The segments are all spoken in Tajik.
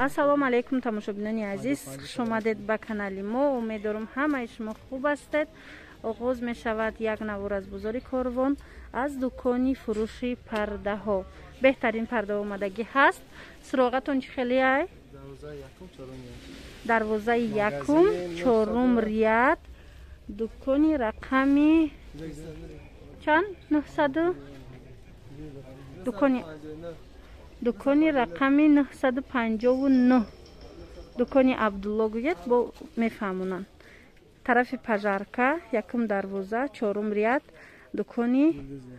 ассалому алайкум тамошобинони азиз, хуш омадед ба канали мо. Умеддорам ҳамаи шумо хуб ҳастед. оғоз мешавад як навор аз бозори Корвон, аз дукони фурӯши пардаҳо. беҳтарин пардаҳо омадагӣ ҳаст. суроғатон чӣ хеле ай? дарвозаи якум чорум рият, дукони рақами чанд? 900 дукони рақами 959. дукони Абдулло гӯед, бо мефаҳмонанд. тарафи пажарка якум дарвоза чорум рият, дукони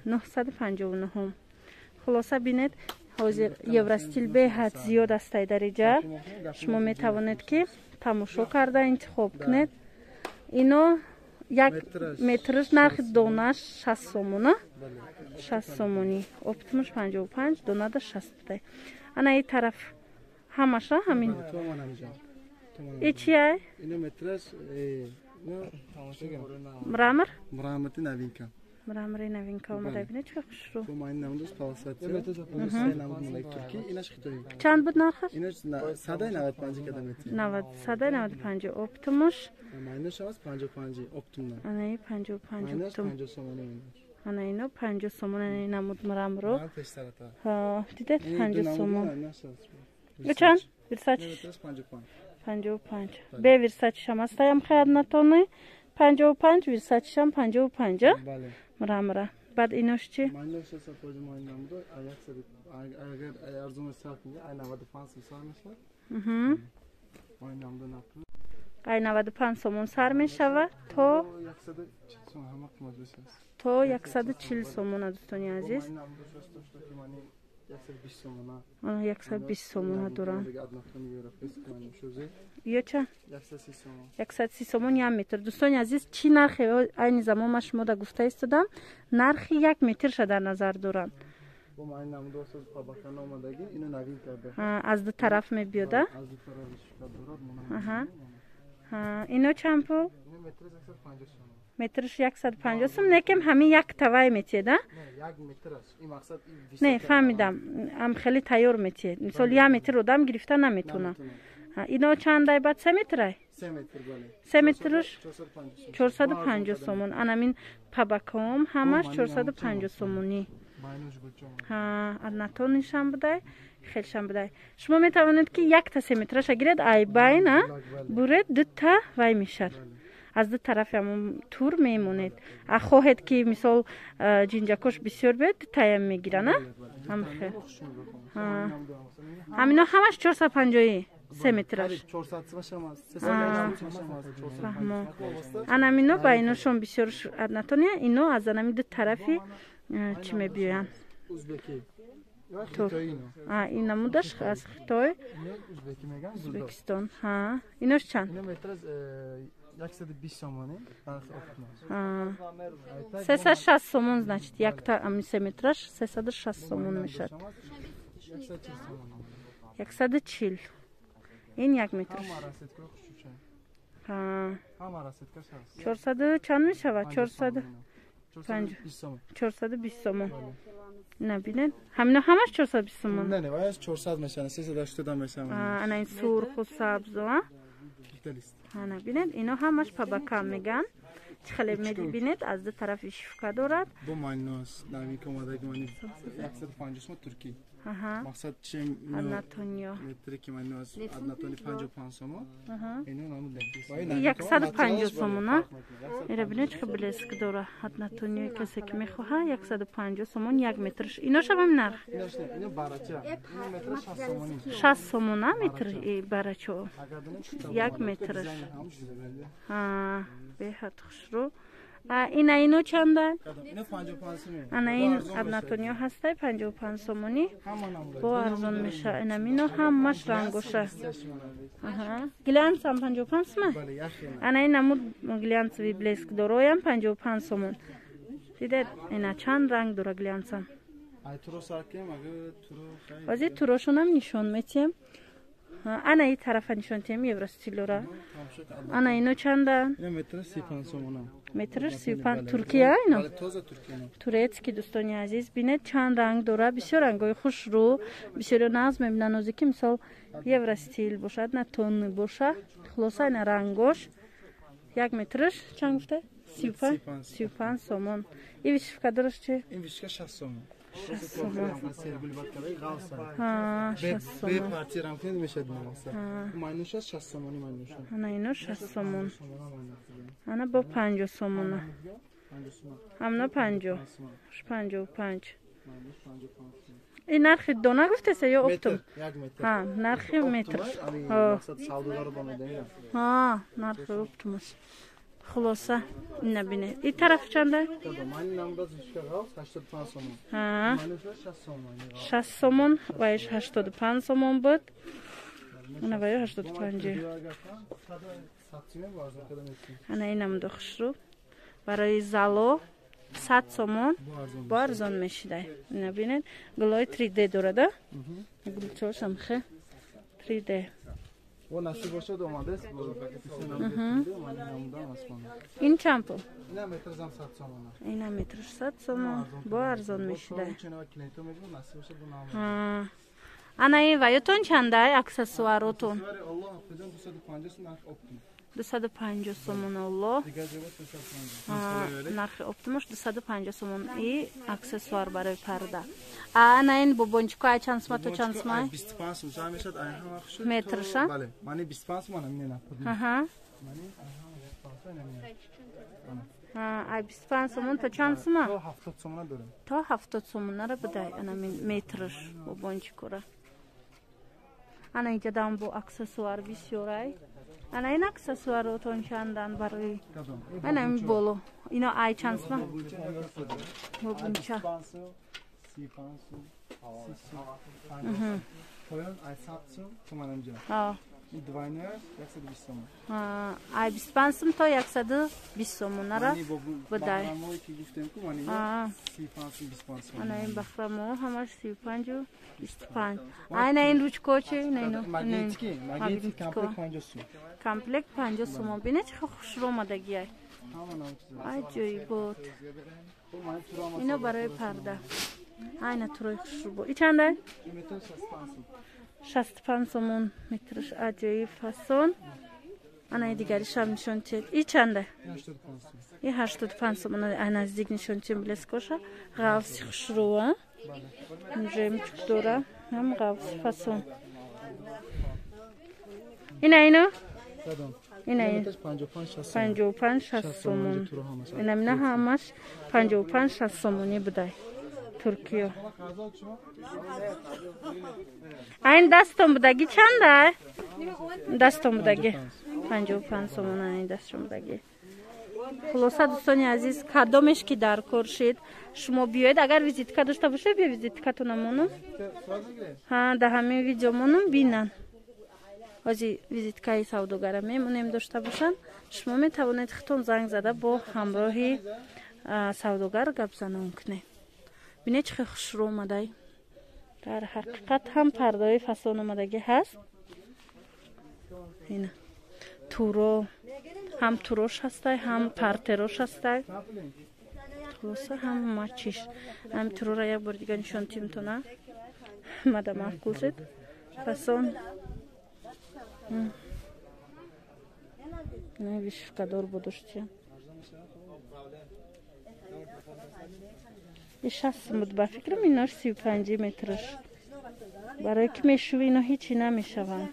959. хулоса бинед, ҳозир евростил беҳад зиёд аст ай дариҷа. шумо метавонед ки тамошо карда интихоб кунед. ино як метраш нархи донаш 60 сомона. 60 сомони, оптимуш 55, донада 60 будай. ана ин тараф ҳамаша ҳамин. Ичи ай? Ино метраш мрамор? Мраморти новинка. Мрамори новинка омада бинед, чӣ хушрӯ. Бо майн намудос паласатсия. Намуд малак турки, инаш хитои. Чанд буд нархаш? Инаш садай 95 кадамети. 95 оптимуш. Майнаш ҳаст 55 оптимна. ана ин 55 оптим. 50 сомон инаш. ана ино 50 сомон ана намуд мраморо. Пештарата. ҳа, дидед 50 сомон. Чанд? Чанд? Вирсач 55. Бе вирсачам астаям хаднатони 55, вирсачам 55. Бале. мрамора. баъд инош чи? Майнаш аса поҷи майн намудо, агар арзон сарф мия, ай 95 сом сар мешавад. Майн намудо напу. ай 95 сомон сар мешавад то 140 сом ҳама қимат бешаст. то 140 сомон дӯстони азиз. Майн намудо шоста ки мани 120 сомона. 120 сомона дорам. Аднатони европейски мани шузе. ё ча? 130 сомон. 130 сомон 1 метр. дӯстони азиз, чӣ нархе айни замон ма шумо да гуфта истодам, нархи 1 метрша дар назар дорам. Бо майн намудо асос пабакан омадаги, ино навин карда. аз ду тараф мебиёда. Аз ду тараф шикат дорад мона. аҳа. ино чанд пул? Ино метр 150 сомон. метрш 150 сом, лекин ҳамин як тавай метиеда? Не, 1 метраш. Ин мақсад не, фаҳмидам. ам хеле тайёр метиед. мисол 1 метр одам гирифта наметуна. ино чандай бад 3 метрай? 3 метр бале. 3 метрш 450 сомон. анамин пабаком ҳамаш 450 сомонӣ. Майнош гучом. аднатонишам будай, хелшам будай. шумо метавонед ки якта 3 метраша гиред, ай байна буред дута вай мешад. аз ду тарафи ҳамон тур мемонед. хоҳед ки мисол ҷинҷакош бисёр бед, дутаям мегирана. ҳамино ҳамаш 450 3 метраш. 400 анамино ба иношон бисёр аднатония. ино аз анами ду тарафи чӣ мебиёянд? узбеки. ин намудаш аз Хитой, узбеки меган. Узбекистон. инош чанд? Ино метраш 120 сомони. 360 сомон, значит, якта ами 3 метраш 360 сомон мешад. 140. ин 1 метр. 400 чанд мешавад? 420 сомон. набинед? ҳамино ҳамаш 420 сомон. Не, ваяш 400 мешавад, 380 мешавад. ана ин сурху сабзу, набинед? ино ҳамаш пабакам меган. чӣ хеле мебинед, аз ду тарафи шифка дорад. бо майнос навик омадаги мани 150 сом турки. мақсад чем аднатониё метри ки майнос аднатони 55 сомон. ино намуд 150 сомон. ира бинед чӣ блеск дора. аднатониё касе ки мехоҳад 150 сомон 1 метрш. ино шавам нарх. ино барача. ино метр 60 сомони. 60 сомон метр барачо. 1 метрш. беҳад хушрӯ. ина ино чанда? ино 55 сомон. ана ин аднатониё ҳастай 55 сомонӣ. бо арзон меша. инамино ҳамаш рангоша. глянсам 55 сомон. ана ин намуд глянсови блеск дороям 55 сомон. дидед ина чанд ранг дора глянсам. ай туро саркем ага туро хай. ҳозир турошонам нишон метиҳам. Ana iyi tarafa nişantiyem Evrostilora. Tam şu kadar. Ana ino çanda? Ne metre sipan somona. Metr sipan Türkiye ayno. Bale toza Türkiye'nin. Турецкий دوстони азиз бинед чанд ранг дора бисёр рангҳои хушрӯ бисёри нағз мебинанд нозики мисол евростил бошад на тонни боша хулоса ина рангош 1 метрш чанд гуфта 35 сомон и вишифкадораш чи In vişka 60 somon. 60 сомон Sergül bakkala qalsa. ҳа 60 Be сомон parti ramkın meşed namasa. Maynuşa 60 somoni maynuşa. ана ино 60 сомон Somona maynuşa. ана бо 50 сомона Hangisi? ҳамна 50 55 Maynuş 50 и нархи дона гуфтеса ё оптум Metr. Yak metr. ҳа нархи метр Hani Ҳа. maksat savdoları bana değil. нархи оптумус хулоса ина бине и тараф чанда Tabii mayın namda vişka qals 80 somon. ҳа Maynuşa 60 somon. 60 сомон вайш 85 сомон буд ана вайо 85 Satçıya var zaten etsin. ана инам дохшру барои зало 100 сомон Bu arzon. бо арзон мешидай ина бинед гулои 3D дорада гулчошам хе 3D O nasıl boşa domates bu. Mayın namda asmana. ин чанд пул Ne metr zam satçam ona. ина метр 100 сомон бо арзон мешидай Çene ve kineto mecbur nasıl boşa bu namı. ҳа ана ин ваётон чандай аксессуаротон Var Allah affedin bu sadı pancası nark optum. 250 сомон алло Diğer cevap 250. нархи оптимош 250 сомон и аксессуар барои парда ана ин бобончико ай чанд сомато чанд сомай 25 сом замешад айхан вахш. Metrşa? Bale. Mani 25 mana mine napad. аҳа Mani ayhan 25 ne. ай 25 сомон то чанд сома O 70 somuna dörüm. то 70 сомонара бидай ана метрш бобончикора ана инҷа дам бо аксессуар бисёрай ана ин аксессуаротон чандан барои Kadın. ана ин боло ино ай чанд сома бобунча Koyun ay satsın kumanımca. Двойная, як се 20 сом. ай 25 сом то 120 сомонара бидай Бахрамои ки гуфтем ку мани 25 сом. ана ин бахрамо ҳамаш 35 25 айна ин ручкочи Магнитики комплект 50 сом. комплект 50 сомон бина чӣ хушрӯ омадагиай аҷоибот ино барои парда айна турои хушрӯбо и чандай 65 сомон метрш аҷоиб фасон ана и дигаришам нишон тиҳед и чандай и 85 сомон ай наздик нишон тиҳем блескоша ғавси хушрӯа жемчуг дора ҳам ғавси фасон ина ино ина 55-60 сомон ина мина ҳамаш 55-60 сомонӣ будай туркиё айн дастон будаги чандай дастон будаги 55 сомон айн дастон будаги хулоса дӯстони азиз кадомеш ки дар кор шед шумо биёед агар визитка дошта бошед биё визиткатона монум ҳа да ҳамин видео монум бинан ҳози визиткаи савдогара мемонем дошта бошанд шумо метавонед хитон занг зада бо ҳамроҳи савдогар гап занон кунед бинед чӣ хел хушрӯ омадай дар ҳақиқат ҳам пардаи фасон омадагӣ ҳаст ина туро ҳам турош ҳастай ҳам партерош ҳастай хулоса ҳам мачиш ҳам турора як бор дига нишон тимтона мада маъқул шуд фасон вишифкадор бодоштия и 60 буд ба фикрам инош 35 метрш барои ки мешуви ино ҳичи намешаванд